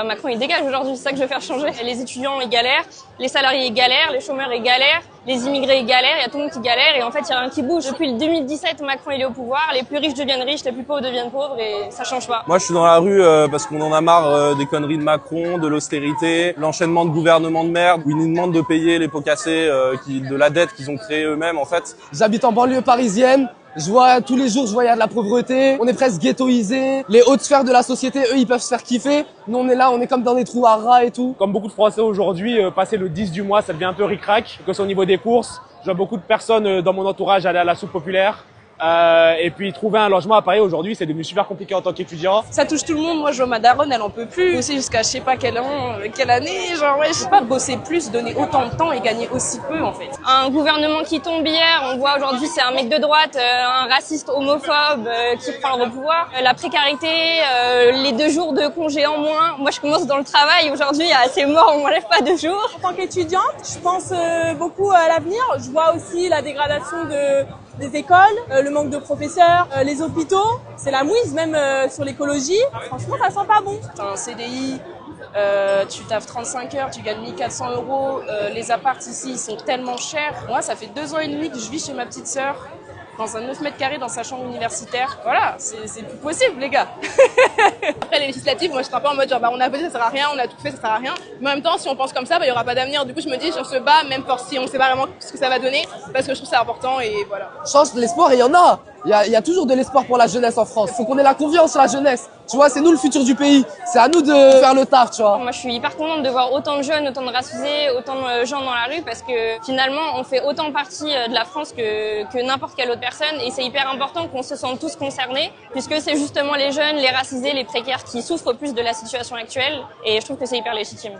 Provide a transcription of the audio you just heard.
Macron il dégage aujourd'hui, c'est ça que je veux faire changer. Les étudiants ils galèrent, les salariés ils galèrent, les chômeurs ils galèrent, les immigrés ils galèrent, il y a tout le monde qui galère et en fait il y a rien qui bouge. Depuis le 2017 Macron il est au pouvoir, les plus riches deviennent riches, les plus pauvres deviennent pauvres et ça change pas. Moi je suis dans la rue parce qu'on en a marre des conneries de Macron, de l'austérité, l'enchaînement de gouvernements de merde où ils nous demandent de payer les pots cassés de la dette qu'ils ont créée eux-mêmes en fait. J'habite en banlieue parisienne. Je vois tous les jours, il y a de la pauvreté, on est presque ghettoisé. Les hautes sphères de la société, eux, ils peuvent se faire kiffer. Nous, on est là, on est comme dans des trous à rats et tout. Comme beaucoup de Français aujourd'hui, passer le 10 du mois, ça devient un peu ric-rac, que ce soit au niveau des courses. Je vois beaucoup de personnes dans mon entourage aller à la soupe populaire. Et puis trouver un logement à Paris aujourd'hui, c'est devenu super compliqué en tant qu'étudiant. Ça touche tout le monde. Moi, je vois ma daronne, elle en peut plus. Bosser jusqu'à je sais pas quelle année. Genre, ouais, je sais pas, bosser plus, donner autant de temps et gagner aussi peu, en fait. Un gouvernement qui tombe hier, on voit aujourd'hui c'est un mec de droite, un raciste homophobe qui prend le pouvoir. La précarité, les 2 jours de congé en moins. Moi, je commence dans le travail. Aujourd'hui, c'est mort, on m'enlève pas 2 jours. En tant qu'étudiante, je pense beaucoup à l'avenir. Je vois aussi la dégradation des écoles, le manque de professeurs, les hôpitaux, c'est la mouise même sur l'écologie. Franchement, ça sent pas bon. T'as un CDI, tu taffes 35 heures, tu gagnes 1 400 €. Les apparts ici, ils sont tellement chers. Moi, ça fait 2 ans et demi que je vis chez ma petite sœur, dans un 9 mètres carrés dans sa chambre universitaire. Voilà, c'est plus possible, les gars. Après les législatives, moi je serais un peu en mode genre on a voté, ça sert à rien, on a tout fait, ça sert à rien. Mais en même temps, si on pense comme ça, il y aura pas d'avenir. Du coup, je me dis, on se bat, même si on sait pas vraiment ce que ça va donner, parce que je trouve ça important et voilà. Change de l'espoir et il y en a. Il y a toujours de l'espoir pour la jeunesse en France. Il faut qu'on ait la confiance en la jeunesse. Tu vois, c'est nous le futur du pays. C'est à nous de faire le taf, tu vois. Moi, je suis hyper contente de voir autant de jeunes, autant de racisés, autant de gens dans la rue parce que finalement, on fait autant partie de la France que n'importe quelle autre personne et c'est hyper important qu'on se sente tous concernés puisque c'est justement les jeunes, les racisés, les précaires qui souffrent plus de la situation actuelle et je trouve que c'est hyper légitime.